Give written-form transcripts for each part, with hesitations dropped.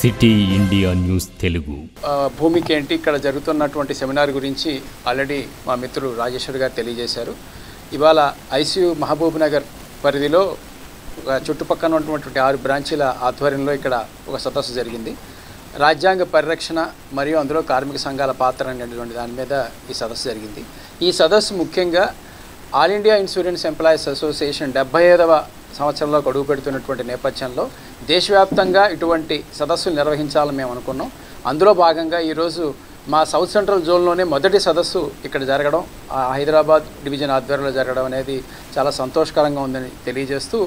City India news Telugu భూమికి ఏంటి ఇక్కడ జరుగుతున్నటువంటి సెమినార్ గురించి ఆల్రెడీ మా మిత్రుడు రాజేశ్వర్ గారు తెలియజేశారు. ఇవాళ ఐసీయూ మహబూబ్ నగర్ పరిధిలో చుట్టుపక్కల ఉన్నటువంటి 6 బ్రాంచీల ఆధ్వర్యంలో ఇక్కడ ఒక సదస్సు జరిగింది. రాజ్యాంగ పరిరక్షణ మరియు అందులో కార్మిక సంఘాల పాత్ర అనేటువంటి దాని మీద ఈ సదస్సు జరిగింది. ఈ సదస్సు ముఖ్యంగా all India insurance employees association 75వ సంవత్సరంలో అడుగు పెడుతున్నటువంటి నేపథ్యంలో దేశవ్యాప్తంగా ఇటువంటి సదస్సులు నిర్వహించాలని మేము అనుకున్నాం. అందులో భాగంగా ఈరోజు మా సౌత్ సెంట్రల్ జోన్లోనే మొదటి సదస్సు ఇక్కడ జరగడం, హైదరాబాద్ డివిజన్ ఆధ్వర్యంలో జరగడం అనేది చాలా సంతోషకరంగా ఉందని తెలియజేస్తూ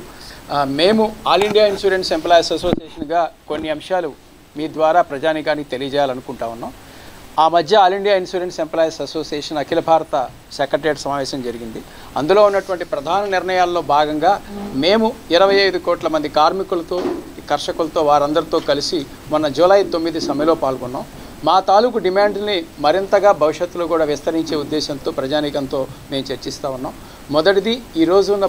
మేము ఆల్ ఇండియా ఇన్సూరెన్స్ ఎంప్లాయీస్ అసోసియేషన్గా కొన్ని అంశాలు మీ ద్వారా ప్రజానీకానికి తెలియజేయాలనుకుంటా ఉన్నాం. ఆ మధ్య all India insurance employees association అఖిల భారత సెక్రటరియట్ సమావేశం జరిగింది. అందులో ఉన్నటువంటి ప్రధాన నిర్ణయాల్లో భాగంగా మేము 25 కోట్ల మంది కార్మికులతో, కర్షకులతో వారందరితో కలిసి మొన్న జూలై 9 సమ్మెలో పాల్గొన్నాం. మా తాలూకు డిమాండ్ని మరింతగా భవిష్యత్తులో కూడా విస్తరించే ఉద్దేశంతో ప్రజానీకంతో మేము చర్చిస్తూ ఉన్నాం. మొదటిది, ఈరోజు ఉన్న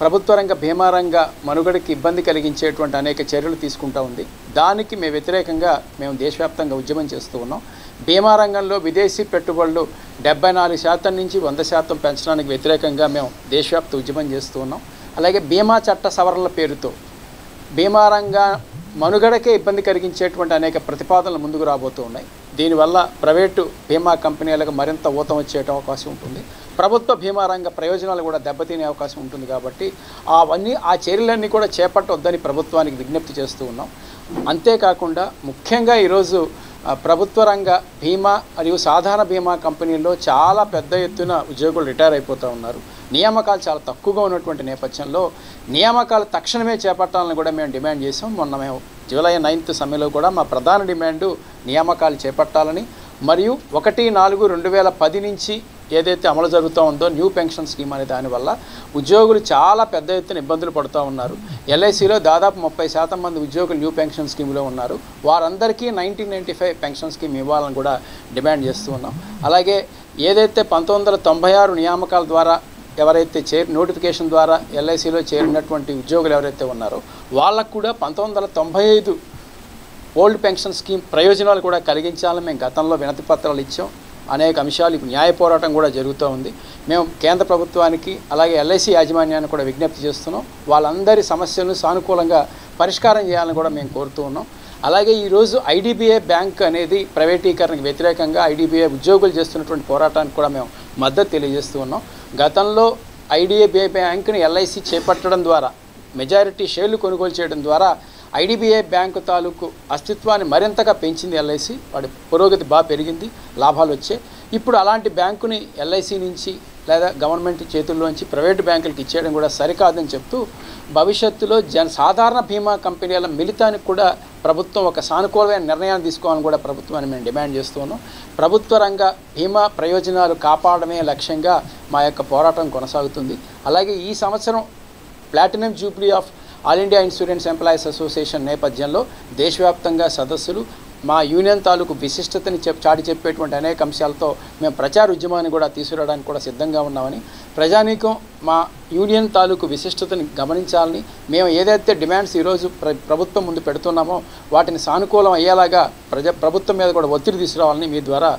ప్రభుత్వ రంగ బీమా రంగ మనుగడకి ఇబ్బంది కలిగించేటువంటి అనేక చర్యలు తీసుకుంటూ ఉంది. దానికి మేము వ్యతిరేకంగా మేము దేశవ్యాప్తంగా ఉద్యమం చేస్తూ ఉన్నాం. బీమా రంగంలో విదేశీ పెట్టుబడులు 74% నుంచి 100% పెంచడానికి వ్యతిరేకంగా మేము దేశవ్యాప్త ఉద్యమం చేస్తూ ఉన్నాం. అలాగే బీమా చట్ట సవరణల పేరుతో బీమా రంగ మనుగడకే ఇబ్బంది కలిగించేటువంటి అనేక ప్రతిపాదనలు ముందుకు రాబోతూ ఉన్నాయి. దీనివల్ల ప్రైవేటు బీమా కంపెనీలకు మరింత ఊతం వచ్చే అవకాశం ఉంటుంది. ప్రభుత్వ బీమా రంగ ప్రయోజనాలు కూడా దెబ్బతినే అవకాశం ఉంటుంది. కాబట్టి ఆ చర్యలన్నీ కూడా చేపట్టొద్దని ప్రభుత్వానికి విజ్ఞప్తి చేస్తూ ఉన్నాం. అంతేకాకుండా ముఖ్యంగా ఈరోజు ప్రభుత్వ రంగ బీమా మరియు సాధారణ బీమా కంపెనీల్లో చాలా పెద్ద ఎత్తున ఉద్యోగులు రిటైర్ అయిపోతూ ఉన్నారు. నియామకాలు చాలా తక్కువగా ఉన్నటువంటి నేపథ్యంలో నియామకాలు తక్షణమే చేపట్టాలని కూడా మేము డిమాండ్ చేసాం. మొన్న మేము జూలై 9 సమ్మెలో కూడా మా ప్రధాన డిమాండు నియామకాలు చేపట్టాలని, మరియు 1/4/2010 నుంచి ఏదైతే అమలు జరుగుతూ ఉందో న్యూ పెన్షన్ స్కీమ్ అనే దానివల్ల ఉద్యోగులు చాలా పెద్ద ఎత్తున ఇబ్బందులు పడుతూ ఉన్నారు. ఎల్ఐసిలో దాదాపు 30% మంది ఉద్యోగులు న్యూ పెన్షన్ స్కీమ్లో ఉన్నారు. వారందరికీ 1995 పెన్షన్ స్కీమ్ ఇవ్వాలని కూడా డిమాండ్ చేస్తూ ఉన్నాం. అలాగే ఏదైతే 1996 నియామకాల ద్వారా ఎవరైతే నోటిఫికేషన్ ద్వారా ఎల్ఐసిలో చేరినటువంటి ఉద్యోగులు ఎవరైతే ఉన్నారో వాళ్ళకు కూడా 1995 ఓల్డ్ పెన్షన్ స్కీమ్ ప్రయోజనాలు కూడా కలిగించాలని మేము గతంలో వినతి పత్రాలు ఇచ్చాం. అనేక అంశాలు న్యాయ పోరాటం కూడా జరుగుతూ ఉంది. మేము కేంద్ర ప్రభుత్వానికి అలాగే ఎల్ఐసి యాజమాన్యాన్ని కూడా విజ్ఞప్తి చేస్తున్నాం. వాళ్ళందరి సమస్యలను సానుకూలంగా పరిష్కారం చేయాలని కూడా మేము కోరుతూ ఉన్నాం. అలాగే ఈరోజు ఐడిబిఐ బ్యాంక్ అనేది ప్రైవేటీకరణకు వ్యతిరేకంగా ఐడిబిఐ ఉద్యోగులు చేస్తున్నటువంటి పోరాటానికి కూడా మేము మద్దతు తెలియజేస్తూ ఉన్నాం. గతంలో ఐడిబిఐ బ్యాంకుని ఎల్ఐసి చేపట్టడం ద్వారా, మెజారిటీ షేర్లు కొనుగోలు చేయడం ద్వారా ఐడిబిఐ బ్యాంకు తాలూకు అస్తిత్వాన్ని మరింతగా పెంచింది ఎల్ఐసి. వాడి పురోగతి బాగా పెరిగింది, లాభాలు వచ్చాయి. ఇప్పుడు అలాంటి బ్యాంకుని ఎల్ఐసి నుంచి లేదా గవర్నమెంట్ చేతుల్లోంచి ప్రైవేటు బ్యాంకులకు ఇచ్చేయడం కూడా సరికాదని చెప్తూ భవిష్యత్తులో సాధారణ బీమా కంపెనీల మిలితానికి కూడా ప్రభుత్వం ఒక సానుకూలమైన నిర్ణయాన్ని తీసుకోవాలని కూడా ప్రభుత్వాన్ని మేము డిమాండ్ చేస్తూ ఉన్నాం. ప్రభుత్వ రంగ బీమా ప్రయోజనాలు కాపాడమే లక్ష్యంగా మా యొక్క పోరాటం కొనసాగుతుంది. అలాగే ఈ సంవత్సరం platinum Jubilee of all India insurance employees association నేపథ్యంలో దేశవ్యాప్తంగా సదస్సులు, మా యూనియన్ తాలూకు విశిష్టతని చాటి చెప్పేటువంటి అనేక అంశాలతో మేము ప్రచార ఉద్యమాన్ని కూడా తీసుకురావడానికి కూడా సిద్ధంగా ఉన్నామని, ప్రజానీకం మా యూనియన్ తాలూకు విశిష్టతని గమనించాలని, మేము ఏదైతే డిమాండ్స్ ఈరోజు ప్రభుత్వం ముందు పెడుతున్నామో వాటిని సానుకూలం అయ్యేలాగా ప్రభుత్వం మీద కూడా ఒత్తిడి తీసుకురావాలని మీ ద్వారా